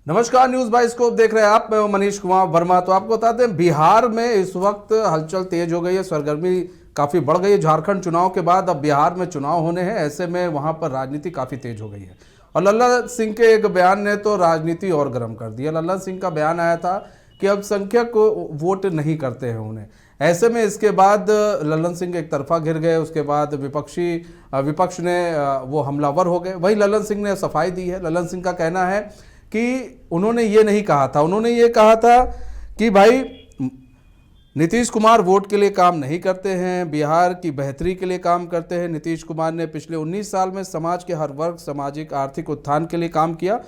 नमस्कार, news bioscope देख रहे हैं आप। मैं हूं मनीष कुमार वर्मा। तो आपको बताते हैं, बिहार में इस वक्त हलचल तेज हो गई है, सरगर्मी काफी बढ़ गई है। झारखंड चुनाव के बाद अब बिहार में चुनाव होने हैं, ऐसे में वहां पर राजनीति काफी तेज हो गई है। और लल्लन सिंह के एक बयान ने तो राजनीति और गर्म कर दिया। लल्लन सिंह का बयान आया था कि अल्पसंख्यक वोट नहीं करते हैं उन्हें। ऐसे में इसके बाद लल्लन सिंह एक तरफा घिर गए। उसके बाद विपक्ष ने वो हमलावर हो गए। वही लल्लन सिंह ने सफाई दी है। लल्लन सिंह का कहना है कि उन्होंने ये नहीं कहा था, उन्होंने ये कहा था कि भाई नीतीश कुमार वोट के लिए काम नहीं करते हैं, बिहार की बेहतरी के लिए काम करते हैं। नीतीश कुमार ने पिछले 19 साल में समाज के हर वर्ग, सामाजिक आर्थिक उत्थान के लिए काम किया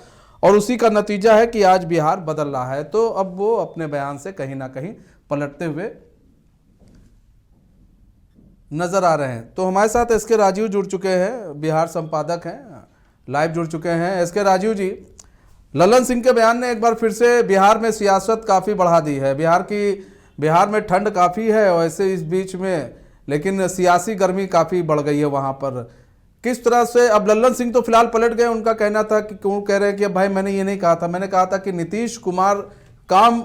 और उसी का नतीजा है कि आज बिहार बदल रहा है। तो अब वो अपने बयान से कहीं ना कहीं पलटते हुए नजर आ रहे हैं। तो हमारे साथ एसके राजीव जुड़ चुके हैं, बिहार संपादक हैं, लाइव जुड़ चुके हैं। एसके राजीव जी, लल्लन सिंह के बयान ने एक बार फिर से बिहार में सियासत काफ़ी बढ़ा दी है। बिहार में ठंड काफ़ी है और ऐसे इस बीच में लेकिन सियासी गर्मी काफ़ी बढ़ गई है वहाँ पर। किस तरह से अब लल्लन सिंह तो फिलहाल पलट गए। उनका कहना था कि क्यों कह रहे हैं कि भाई मैंने ये नहीं कहा था, मैंने कहा था कि नीतीश कुमार काम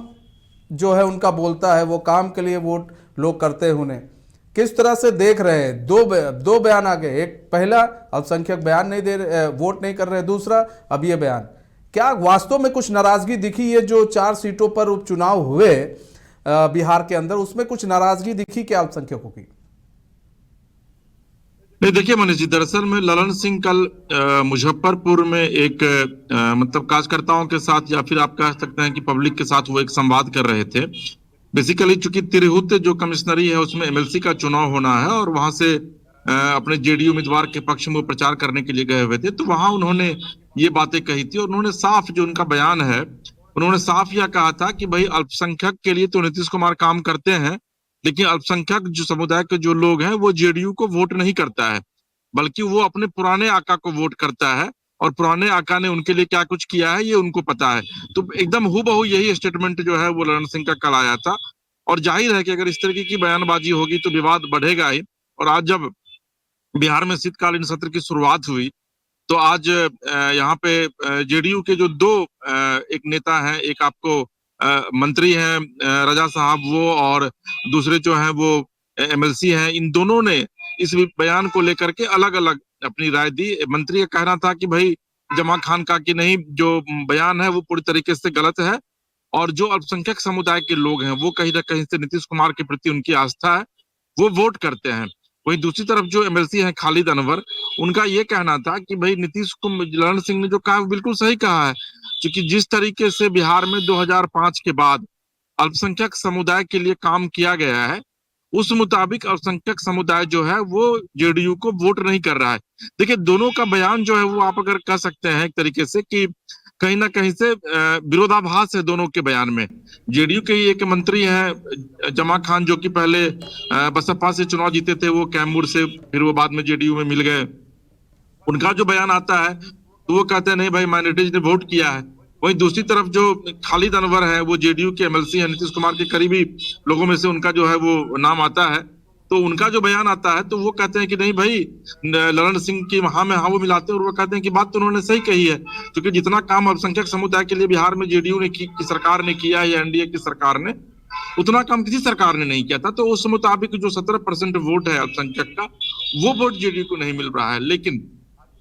जो है उनका बोलता है, वो काम के लिए वोट लोग करते हैं उन्हें। किस तरह से देख रहे हैं? दो बयान आ गए। एक पहला, अल्पसंख्यक बयान नहीं दे रहे, वोट नहीं कर रहे। दूसरा, अब ये बयान। क्या वास्तव में कुछ नाराजगी दिखी? ये जो 4 सीटों पर उपचुनाव हुए बिहार के अंदर, उसमें कुछ नाराजगी दिखी क्या अल्पसंख्यकों की? नहीं, देखिए मनीष जी, दरअसल में ललन सिंह कल मुजफ्फरपुर में एक मतलब कार्यकर्ताओं के साथ या फिर आप कह सकते हैं कि पब्लिक के साथ वो एक संवाद कर रहे थे। बेसिकली चूंकि तिरहुत जो कमिश्नरी है उसमें एमएलसी का चुनाव होना है और वहां से अपने जेडीयू उम्मीदवार के पक्ष में वो प्रचार करने के लिए गए हुए थे। तो वहां उन्होंने ये बातें कही थी और उन्होंने साफ, जो उनका बयान है, उन्होंने साफ यह कहा था कि भाई अल्पसंख्यक के लिए तो नीतीश कुमार काम करते हैं, लेकिन अल्पसंख्यक जो समुदाय के जो लोग हैं वो जेडीयू को वोट नहीं करता है, बल्कि वो अपने पुराने आका को वोट करता है और पुराने आका ने उनके लिए क्या कुछ किया है ये उनको पता है। तो एकदम हूबहू यही स्टेटमेंट जो है वो ललन सिंह का कल आया था। और जाहिर है कि अगर इस तरीके की बयानबाजी होगी तो विवाद बढ़ेगा ही। और आज जब बिहार में शीतकालीन सत्र की शुरुआत हुई तो आज यहाँ पे जेडीयू के जो दो एक नेता हैं, एक आपको मंत्री हैं रजा साहब वो, और दूसरे जो हैं वो एमएलसी हैं, इन दोनों ने इस बयान को लेकर के अलग अलग अपनी राय दी। मंत्री का कहना था कि भाई जमा खान का कि नहीं, जो बयान है वो पूरी तरीके से गलत है और जो अल्पसंख्यक समुदाय के लोग हैं वो कहीं ना कहीं से नीतीश कुमार के प्रति उनकी आस्था है, वो वोट करते हैं। वहीं दूसरी तरफ जो एमएलसी हैं खालिद अनवर, उनका ये कहना था कि भाई नीतीश को, ललन सिंह ने जो कहा बिल्कुल सही कहा है, क्योंकि जिस तरीके से बिहार में 2005 के बाद अल्पसंख्यक समुदाय के लिए काम किया गया है, उस मुताबिक अल्पसंख्यक समुदाय जो है वो जेडीयू को वोट नहीं कर रहा है। देखिए, दोनों का बयान जो है वो आप अगर कह सकते हैं एक तरीके से कि कहीं ना कहीं से विरोधाभास है दोनों के बयान में। जेडीयू के ही एक मंत्री हैं जमा खान, जो कि पहले बसपा से चुनाव जीते थे, वो कैमूर से, फिर वो बाद में जेडीयू में मिल गए। उनका जो बयान आता है तो वो कहते हैं नहीं भाई, माइनॉरिटीज ने वोट किया है। वहीं दूसरी तरफ जो खालिद अनवर है वो जेडीयू के एमएलसी है, नीतीश कुमार के करीबी लोगों में से उनका जो है वो नाम आता है। तो उनका जो बयान आता है तो वो कहते हैं कि नहीं भाई, ललन सिंह की हाँ में हाँ वो मिलाते हैं और वो कहते हैं कि बात तो उन्होंने सही कही है, क्योंकि जितना काम अल्पसंख्यक समुदाय के लिए बिहार में जेडीयू ने की सरकार ने किया है या एनडीए की सरकार ने, उतना काम किसी सरकार ने नहीं किया था। तो उस मुताबिक जो 17% वोट है अल्पसंख्यक का, वो वोट जेडीयू को नहीं मिल रहा है। लेकिन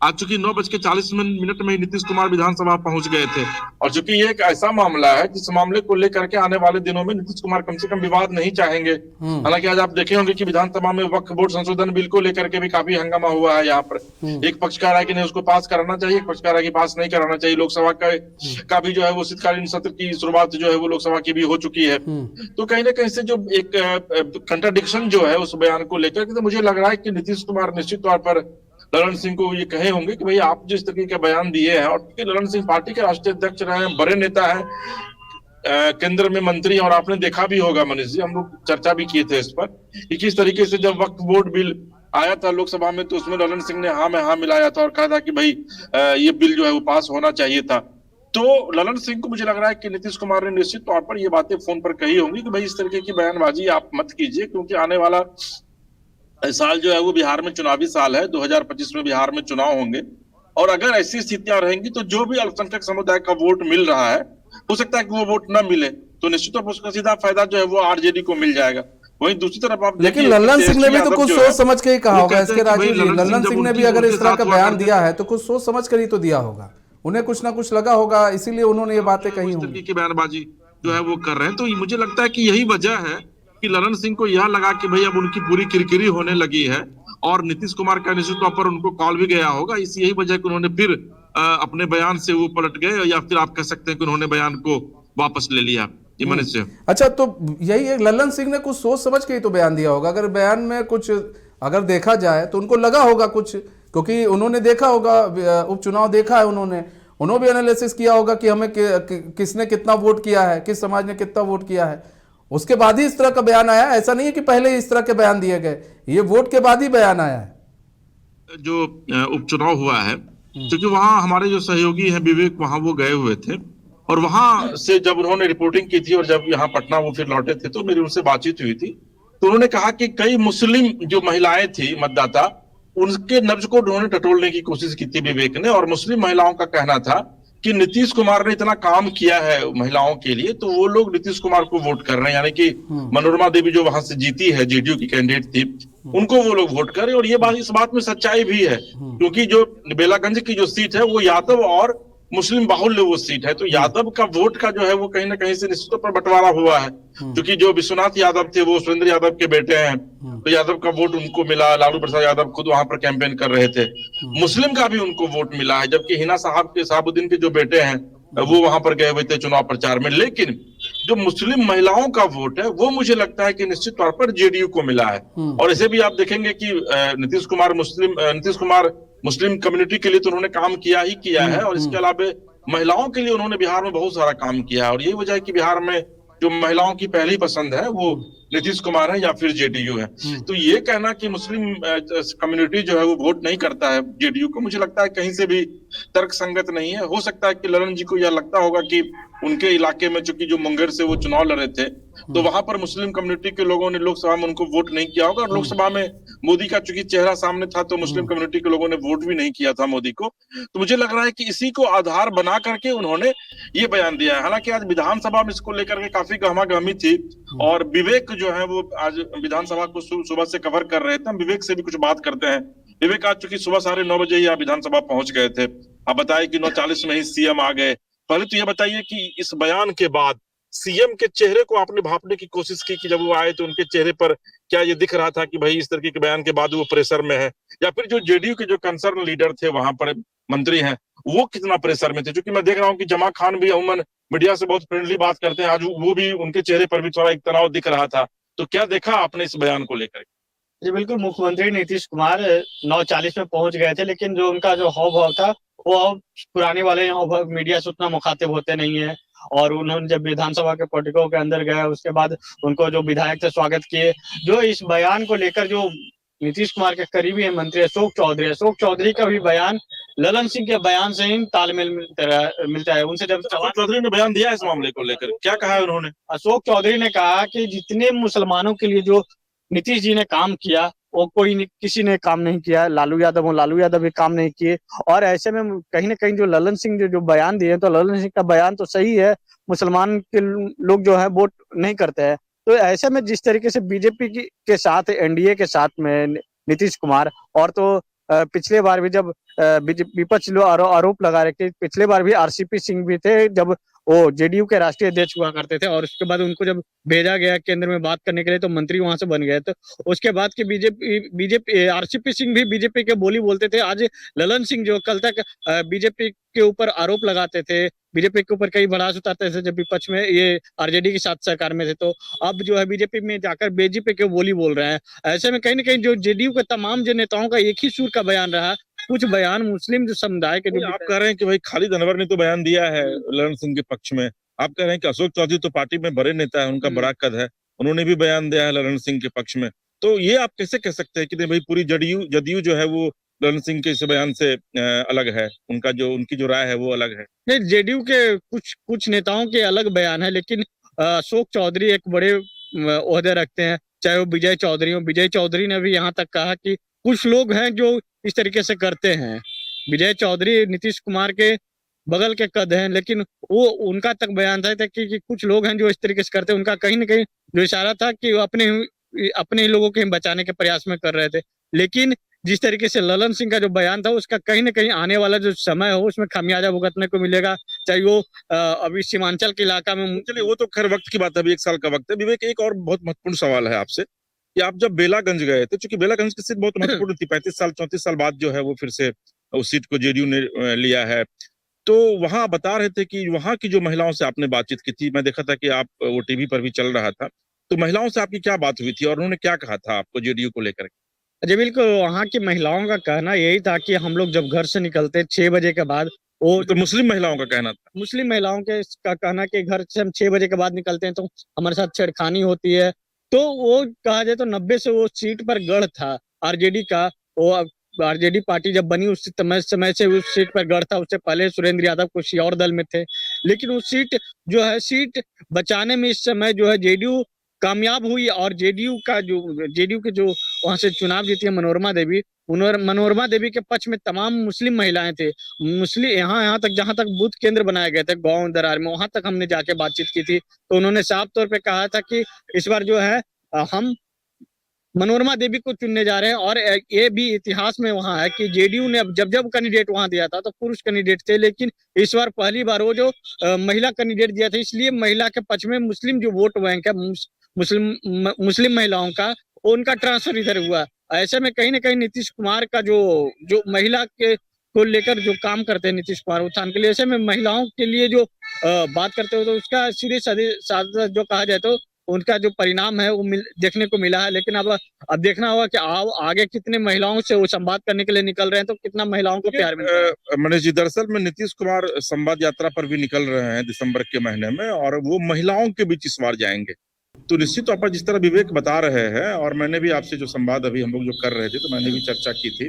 आज चूंकि 9:40 में ही नीतीश कुमार विधानसभा पहुंच गए थे और चूंकि ये एक ऐसा मामला है जिस मामले को लेकर के आने वाले दिनों में नीतीश कुमार कम से कम विवाद नहीं चाहेंगे। हालांकि आज आप देखे होंगे कि विधानसभा में वक्फ बोर्ड संशोधन बिल को लेकर के भी काफी हंगामा हुआ है। यहाँ पर एक पक्ष कह रहा है कि नहीं उसको पास कराना चाहिए, एक पक्ष कह रहा है कि पास नहीं कराना चाहिए। लोकसभा का भी जो है वो शीतकालीन सत्र की शुरुआत जो है वो लोकसभा की भी हो चुकी है। तो कहीं ना कहीं से जो एक कंट्राडिक्शन जो है उस बयान को लेकर के, तो मुझे लग रहा है कि नीतीश कुमार निश्चित तौर पर ललन सिंह को ये कहे होंगे कि भाई आप जिस तरीके का बयान दिए हैं, और ललन सिंह पार्टी के राष्ट्रीय अध्यक्ष रहे हैं, बड़े नेता हैं, केंद्र में मंत्री, और आपने देखा भी होगा मनीष जी, हम लोग चर्चा भी किए थे इस पर कि किस तरीके से जब वक्फ बोर्ड बिल आया था लोकसभा में तो उसमें ललन सिंह ने हाँ में हाँ मिलाया था और कहा था कि भाई ये बिल जो है वो पास होना चाहिए था। तो ललन सिंह को मुझे लग रहा है कि नीतीश कुमार ने निश्चित तौर पर ये बातें फोन पर कही होंगी कि भाई इस तरीके की बयानबाजी आप मत कीजिए, क्योंकि आने वाला साल जो है वो बिहार में चुनावी साल है। 2025 में बिहार में चुनाव होंगे और अगर ऐसी स्थितियां रहेंगी तो जो भी अल्पसंख्यक समुदाय का वोट मिल रहा है, हो सकता है कि वो वोट ना मिले, तो निश्चित तौर पर उसका सीधा फायदा जो है वो आरजेडी को मिल जाएगा। वहीं दूसरी तरफ आप लेकिन देखिए कि लल्लन सिंह ने तेजस्वी भी तो यादव कुछ जो सोच है समझ के ही कहा वो होगा कहते इसके, हैं कि भाई राजीव जी। ललन सिंह लल्लन जब सिंह ने भी उनकी अगर उनके इस तरह साथ का हुआ बयान करते दिया है तो कुछ सोच समझ कर ही तो दिया होगा। उन्हें कुछ ना कुछ लगा होगा, इसीलिए उन्होंने ये बातें वो कही इस होंगी। तरीके की बयानबाजी जो है वो कर रहे हैं। तो मुझे लगता है कि यही वजह है कि ललन सिंह को यह लगा कि भाई अब उनकी पूरी किरकिरी होने लगी है, और नीतीश कुमार का निश्चित तौर पर उनको कॉल भी गया होगा। इसी यही वजह कि उन्होंने फिर अपने बयान से वो पलट गए, या फिर आप कह सकते हैं कि उन्होंने बयान को वापस ले लिया। ये मनीष से अच्छा, तो यही है, लल्लन सिंह ने कुछ सोच समझ के ही तो बयान दिया होगा। अगर बयान में कुछ अगर देखा जाए तो उनको लगा होगा कुछ, क्योंकि उन्होंने देखा होगा, उपचुनाव देखा है उन्होंने भी एनालिसिस किया होगा कि हमें किसने कितना वोट किया है, किस समाज ने कितना वोट किया है। उसके बाद ही इस तरह का बयान आया। ऐसा नहीं है कि पहले इस तरह के बयान दिए गए, ये वोट के बाद ही बयान आया है। जो उपचुनाव हुआ है, क्योंकि वहां हमारे जो सहयोगी हैं विवेक, वहां वो गए हुए थे, और वहां से जब उन्होंने रिपोर्टिंग की थी और जब यहाँ पटना वो फिर लौटे थे तो मेरी उनसे बातचीत हुई थी। तो उन्होंने कहा कि कई मुस्लिम जो महिलाएं थी मतदाता, उनके नब्ज को उन्होंने टटोलने की कोशिश की थी विवेक ने, और मुस्लिम महिलाओं का कहना था कि नीतीश कुमार ने इतना काम किया है महिलाओं के लिए, तो वो लोग नीतीश कुमार को वोट कर रहे हैं। यानी कि मनोरमा देवी जो वहां से जीती है, जेडीयू की कैंडिडेट थी, उनको वो लोग वोट करें। और ये बात, इस बात में सच्चाई भी है, क्योंकि जो बेलागंज की जो सीट है वो यादव और मुस्लिम बाहुल्य वो सीट है, तो यादव का वोट का जो है वो कहीं ना कहीं से निश्चित तौर पर बंटवारा हुआ है। क्योंकि जो विश्वनाथ यादव थे वो सुरेंद्र यादव के बेटे हैं, तो यादव का वोट उनको मिला। लालू प्रसाद यादव खुद वहां पर कैंपेन कर रहे थे, मुस्लिम का भी उनको वोट मिला है। जबकि हिना साहब के, साहबुद्दीन के जो बेटे हैं, वो वहां पर गए हुए थे चुनाव प्रचार में। लेकिन जो मुस्लिम महिलाओं का वोट है वो मुझे लगता है कि निश्चित तौर पर जेडीयू को मिला है। और इसे भी आप देखेंगे कि नीतीश कुमार मुस्लिम कम्युनिटी के लिए तो उन्होंने काम किया ही किया है, और इसके अलावा महिलाओं के लिए उन्होंने बिहार में बहुत सारा काम किया है। और यही वजह है कि बिहार में जो महिलाओं की पहली पसंद है वो नीतीश कुमार है या फिर जेडीयू है। तो ये कहना कि मुस्लिम कम्युनिटी जो है वो वोट नहीं करता है जेडीयू को, मुझे लगता है कहीं से भी तर्क संगत नहीं है। हो सकता है कि ललन जी को यह लगता होगा कि उनके इलाके में, चूंकि जो मुंगेर से वो चुनाव लड़े थे, तो वहां पर मुस्लिम कम्युनिटी के लोगों ने लोकसभा में उनको वोट नहीं किया होगा, और लोकसभा में मोदी का चूंकि चेहरा सामने था तो मुस्लिम कम्युनिटी के लोगों ने वोट भी नहीं किया था मोदी को। तो मुझे लग रहा है कि इसी को आधार बना करके उन्होंने ये बयान दिया है। हालांकि आज विधानसभा में इसको लेकर के काफी गहमागहमी थी, और विवेक जो है वो आज विधानसभा को सुबह से कवर कर रहे थे। हम विवेक से भी कुछ बात करते हैं। विवेक, आज चूंकि सुबह 9:30 ही आप विधानसभा पहुंच गए थे, आप बताइए कि 9:40 में ही सीएम आ गए। पहले तो ये बताइए कि इस बयान के बाद सीएम के चेहरे को आपने भांपने की कोशिश की कि जब वो आए तो उनके चेहरे पर क्या ये दिख रहा था कि भाई इस तरह के बयान के बाद वो प्रेशर में है, या फिर जो जेडीयू के जो कंसर्न लीडर थे वहां पर, मंत्री हैं, वो कितना प्रेशर में थे? क्योंकि मैं देख रहा हूँ कि जमा खान भी अमूमन मीडिया से बहुत फ्रेंडली बात करते हैं, आज वो भी, उनके चेहरे पर भी थोड़ा एक तनाव दिख रहा था। तो क्या देखा आपने इस बयान को लेकर? जी बिल्कुल, मुख्यमंत्री नीतीश कुमार 9:40 में पहुंच गए थे, लेकिन जो उनका जो हाव भाव था वो पुराने वाले हाव भाव मीडिया से उतना मुखातिब होते नहीं है। और उन्होंने जब विधानसभा के पोर्टिको के अंदर गए, उसके बाद उनको जो विधायक थे स्वागत किए। जो इस बयान को लेकर जो नीतीश कुमार के करीबी है मंत्री अशोक चौधरी का भी बयान ललन सिंह के बयान से ही तालमेल मिलता है। उनसे जब अशोक चौधरी ने बयान दिया इस मामले को लेकर, क्या कहा है उन्होंने? अशोक चौधरी ने कहा कि जितने मुसलमानों के लिए जो नीतीश जी ने काम किया वो किसी ने काम नहीं किया। लालू यादव भी काम नहीं किए। और ऐसे में कहीं ना कहीं जो ललन सिंह जो बयान दिए, तो ललन सिंह का बयान तो सही है, मुसलमान के लोग जो है वोट नहीं करते हैं। तो ऐसे में जिस तरीके से बीजेपी के साथ, एनडीए के साथ में नीतीश कुमार, और तो पिछले बार भी जब विपक्ष लोग आरोप लगा रहे थे, पिछले बार भी आरसीपी सिंह भी थे जब वो जेडीयू के राष्ट्रीय अध्यक्ष हुआ करते थे, और उसके बाद उनको जब भेजा गया केंद्र में बात करने के लिए तो मंत्री वहां से बन गए। तो उसके बाद की बीजेपी आरसीपी सिंह भी बीजेपी के बोली बोलते थे। आज ललन सिंह जो कल तक बीजेपी के ऊपर आरोप लगाते थे, बीजेपी के ऊपर कई भड़ास उतारते थे जब विपक्ष में, ये आरजेडी के साथ सरकार में थे, तो अब जो है बीजेपी में जाकर बीजेपी के बोली बोल रहे हैं। ऐसे में कहीं ना कहीं जो जेडीयू के तमाम जो नेताओं का एक ही सुर का बयान रहा। कुछ बयान मुस्लिम जो समुदाय के, जो आप कह रहे हैं कि भाई खालिद अनवर ने तो बयान दिया है ललन सिंह के पक्ष में, आप कह रहे हैं कि अशोक चौधरी तो पार्टी में बड़े नेता है, उनका बड़ा कद है, उन्होंने भी बयान दिया है ललन सिंह के पक्ष में। तो ये आप कैसे कह सकते हैं कि नहीं भाई पूरी जदयू जो है वो ललन सिंह के इस बयान से अलग है, उनकी जो राय है वो अलग है? नहीं, जेडीयू के कुछ नेताओं के अलग बयान है, लेकिन अशोक चौधरी एक बड़े ओहदे रखते हैं, चाहे वो विजय चौधरी हो। विजय चौधरी ने भी यहाँ तक कहा कि कुछ लोग हैं जो इस तरीके से करते हैं, विजय चौधरी नीतीश कुमार के बगल के कद हैं, लेकिन वो उनका तक बयान था कि कुछ लोग हैं जो इस तरीके से करते हैं। उनका कहीं ना कहीं जो इशारा था कि वो अपने ही लोगों के बचाने के प्रयास में कर रहे थे। लेकिन जिस तरीके से ललन सिंह का जो बयान था, उसका कहीं ना कहीं आने वाला जो समय हो उसमें खामियाजा भुगतने को मिलेगा, चाहे वो अभी सीमांचल के इलाका में। चलिए वो तो खैर वक्त की बात है, अभी 1 साल का वक्त है। विवेक, एक और बहुत महत्वपूर्ण सवाल है आपसे कि आप जब बेलागंज गए थे, चूंकि बेलागंज की सीट बहुत महत्वपूर्ण थी, 35 साल 34 साल बाद जो है वो फिर से उस सीट को जेडीयू ने लिया है, तो वहां बता रहे थे कि वहां की जो महिलाओं से आपने बातचीत की थी, मैं देखा था कि आप वो टीवी पर भी चल रहा था, तो महिलाओं से आपकी क्या बात हुई थी और उन्होंने क्या कहा था आपको जेडीयू को लेकर? जी बिल्कुल, वहाँ की महिलाओं का कहना यही था कि हम लोग जब घर से निकलते 6 बजे के बाद, वो तो मुस्लिम महिलाओं का कहना था। मुस्लिम महिलाओं के का कहना कि घर से हम 6 बजे के बाद निकलते हैं तो हमारे साथ छेड़खानी होती है। तो वो कहा जाए तो 90 से वो सीट पर गढ़ था आरजेडी का। वो आरजेडी पार्टी जब बनी उस समय से उस सीट पर गढ़ था। उससे पहले सुरेंद्र यादव किसी और दल में थे, लेकिन वो सीट जो है, सीट बचाने में इस समय जो है जेडीयू कामयाब हुई। और जेडीयू के जो वहां से चुनाव जीती है मनोरमा देवी, मनोरमा देवी के पक्ष में तमाम मुस्लिम महिलाएं थे। मुस्लिम यहाँ तक, जहां तक बूथ केंद्र बनाए गए थे गांव दरार में, वहां तक हमने जाके बातचीत की थी। तो उन्होंने साफ तौर पे कहा था कि इस बार जो है हम मनोरमा देवी को चुनने जा रहे हैं। और ये भी इतिहास में वहां है कि जेडीयू ने जब जब कैंडिडेट वहां दिया था तो पुरुष कैंडिडेट थे, लेकिन इस बार पहली बार वो जो महिला कैंडिडेट दिया था, इसलिए महिला के पक्ष में मुस्लिम जो वोट बैंक है मुस्लिम महिलाओं का, उनका ट्रांसफर इधर हुआ। ऐसे में कहीं ना कहीं नीतीश कुमार का जो महिला के को लेकर जो काम करते हैं नीतीश कुमार उत्थान के लिए, ऐसे में महिलाओं के लिए जो बात करते हो तो उसका सीधे साधा जो कहा जाए तो उनका जो परिणाम है वो देखने को मिला है। लेकिन अब देखना होगा कि आगे कितने महिलाओं से वो संवाद करने के लिए निकल रहे हैं, तो कितना महिलाओं को प्यार मिलता है। मनीष जी, दरअसल में नीतीश कुमार संवाद यात्रा पर भी निकल रहे हैं दिसंबर के महीने में, और वो महिलाओं के बीच इस बार जाएंगे। तो निश्चित तौर पर जिस तरह विवेक बता रहे हैं, और मैंने भी आपसे जो संवाद अभी हम लोग जो कर रहे थे तो मैंने भी चर्चा की थी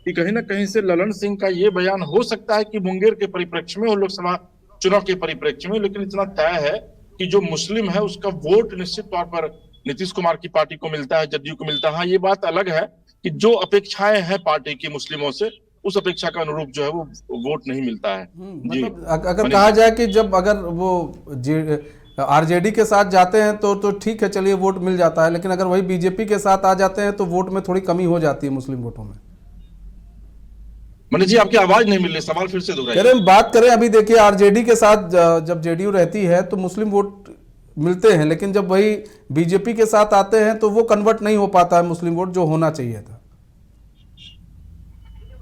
कि कहीं ना कहीं से ललन सिंह का ये बयान हो सकता है कि मुंगेर के परिप्रेक्ष्य में और लोकसभा चुनाव के परिप्रेक्ष्य में, लेकिन इतना तय है कि जो मुस्लिम है उसका वोट निश्चित तौर पर नीतीश कुमार की पार्टी को मिलता है, जदयू को मिलता है। हाँ, ये बात अलग है कि जो अपेक्षाएं हैं पार्टी की मुस्लिमों से, उस अपेक्षा का अनुरूप जो है वो वोट नहीं मिलता है। जी, मतलब अगर कहा जाए कि जब अगर वो आरजेडी के साथ जाते हैं तो ठीक है, चलिए वोट मिल जाता है, लेकिन अगर वही बीजेपी के साथ आ जाते हैं तो वोट में थोड़ी कमी हो जाती है मुस्लिम वोटों में। मनीष जी, आपकी आवाज नहीं मिल रही, सवाल फिर से दोहराइए। कह रहे बात करें, अभी देखिए आरजेडी के साथ जब जेडीयू रहती है तो मुस्लिम वोट मिलते हैं, लेकिन जब वही बीजेपी के साथ आते हैं तो वो कन्वर्ट नहीं हो पाता है मुस्लिम वोट जो होना चाहिए था।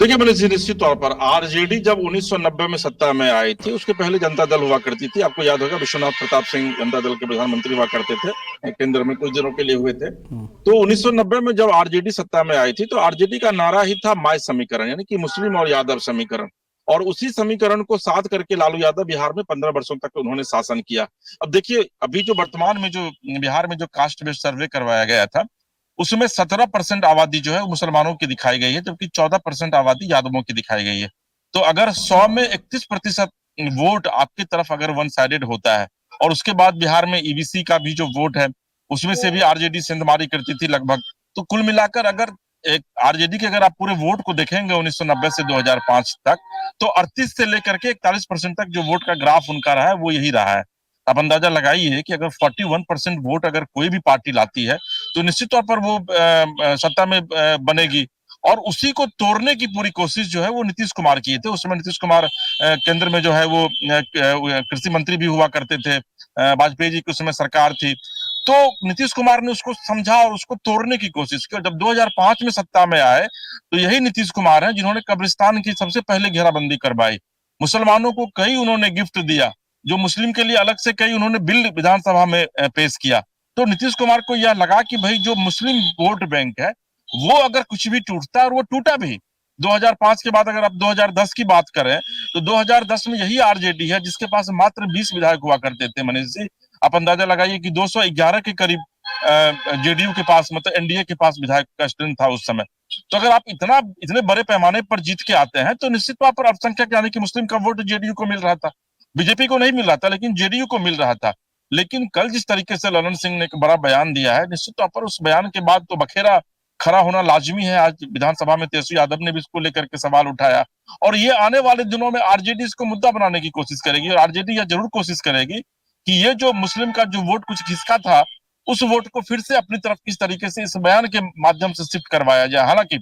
देखिए मनीष जी, निश्चित तौर पर आरजेडी जब 1990 में सत्ता में आई थी, उसके पहले जनता दल हुआ करती थी। आपको याद होगा विश्वनाथ प्रताप सिंह जनता दल के प्रधानमंत्री हुआ करते थे, केंद्र में कुछ दिनों के लिए हुए थे। तो 1990 में जब आरजेडी सत्ता में आई थी तो आरजेडी का नारा ही था माय समीकरण, यानी कि मुस्लिम और यादव समीकरण। और उसी समीकरण को साथ करके लालू यादव बिहार में 15 वर्षों तक उन्होंने शासन किया। अब देखिए, अभी जो वर्तमान में जो बिहार में जो कास्ट बेस्ड सर्वे करवाया गया था, उसमें 17% आबादी जो है मुसलमानों की दिखाई गई है, जबकि 14% आबादी यादवों की दिखाई गई है। तो अगर 100 में 31% वोट आपकी तरफ अगर वन साइडेड होता है, और उसके बाद बिहार में ईबीसी का भी जो वोट है उसमें से भी आरजेडी सेंधमारी करती थी लगभग, तो कुल मिलाकर अगर एक आरजेडी के अगर आप पूरे वोट को देखेंगे 1990 से 2005 तक, तो 38 से लेकर के 41% तक जो वोट का ग्राफ उनका रहा है वो यही रहा है। आप अंदाजा लगाइए कि अगर 41% वोट अगर कोई भी पार्टी लाती है तो निश्चित तौर पर वो सत्ता में बनेगी। और उसी को तोड़ने की पूरी कोशिश जो है वो नीतीश कुमार किए थे। उस समय नीतीश कुमार केंद्र में जो है वो कृषि मंत्री भी हुआ करते थे, वाजपेयी जी की उस समय सरकार थी। तो नीतीश कुमार ने उसको समझा और उसको तोड़ने की कोशिश की। जब 2005 में सत्ता में आए तो यही नीतीश कुमार हैं जिन्होंने कब्रिस्तान की सबसे पहले घेराबंदी करवाई, मुसलमानों को कई उन्होंने गिफ्ट दिया, जो मुस्लिम के लिए अलग से कई उन्होंने बिल विधानसभा में पेश किया। तो नीतीश कुमार को यह लगा कि भाई जो मुस्लिम वोट बैंक है वो अगर कुछ भी टूटता है, और वो टूटा भी। 2005 के बाद अगर आप 2010 की बात करें तो 2010 में यही आरजेडी है जिसके पास मात्र 20 विधायक हुआ करते थे। मनीष जी, आप अंदाजा लगाइए कि 211 के करीब जेडीयू के पास, मतलब एनडीए के पास विधायक का स्ट्रेंथ था उस समय। तो अगर आप इतने बड़े पैमाने पर जीत के आते हैं तो निश्चित तौर पर अल्पसंख्यक यानी कि मुस्लिम का वोट जेडीयू को मिल रहा था, बीजेपी को नहीं मिल रहा था, लेकिन जेडीयू को मिल रहा था। लेकिन कल जिस तरीके से ललन सिंह ने एक बड़ा बयान दिया है, निश्चित तौर पर उस बयान के बाद तो बखेरा खड़ा होना लाजमी है। आज विधानसभा में तेजस्वी यादव ने भी इसको लेकर के सवाल उठाया और ये आने वाले दिनों में आरजेडी इसको मुद्दा बनाने की कोशिश करेगी और आरजेडी यह जरूर कोशिश करेगी कि ये जो मुस्लिम का जो वोट कुछ खिसका था उस वोट को फिर से अपनी तरफ किस तरीके से इस बयान के माध्यम से शिफ्ट करवाया जाए। हालांकि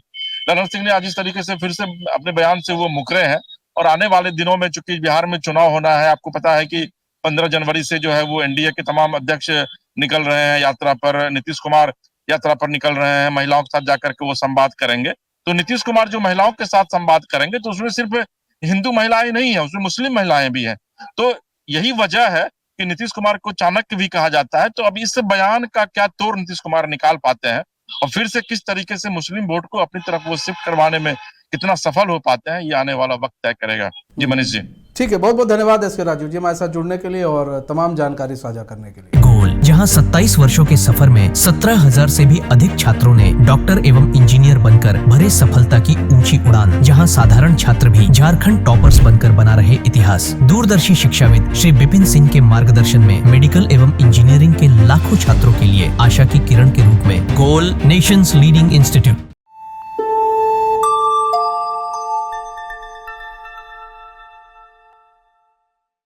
ललन सिंह ने आज इस तरीके से फिर से अपने बयान से वो मुकरे हैं और आने वाले दिनों में चूंकि बिहार में चुनाव होना है, आपको पता है कि 15 जनवरी से जो है वो एनडीए के तमाम अध्यक्ष निकल रहे हैं यात्रा पर। नीतीश कुमार यात्रा पर निकल रहे हैं, महिलाओं के साथ जाकर के वो संवाद करेंगे। तो नीतीश कुमार जो महिलाओं के साथ संवाद करेंगे तो उसमें सिर्फ हिंदू महिलाएं नहीं है, उसमें मुस्लिम महिलाएं भी हैं। तो यही वजह है कि नीतीश कुमार को चाणक्य भी कहा जाता है। तो अब इस बयान का क्या तोड़ नीतीश कुमार निकाल पाते हैं और फिर से किस तरीके से मुस्लिम वोट को अपनी तरफ वो शिफ्ट करवाने में कितना सफल हो पाते हैं, ये आने वाला वक्त तय करेगा। जी मनीष जी। ठीक है, बहुत बहुत धन्यवाद एस के राजू जी हमारे साथ जुड़ने के लिए और तमाम जानकारी साझा करने के लिए। गोल, जहां 27 वर्षों के सफर में 17,000 से भी अधिक छात्रों ने डॉक्टर एवं इंजीनियर बनकर भरे सफलता की ऊंची उड़ान, जहां साधारण छात्र भी झारखंड टॉपर्स बनकर बना रहे इतिहास। दूरदर्शी शिक्षाविद श्री विपिन सिंह के मार्गदर्शन में मेडिकल एवं इंजीनियरिंग के लाखों छात्रों के लिए आशा की किरण के रूप में गोल नेशंस लीडिंग इंस्टीट्यूट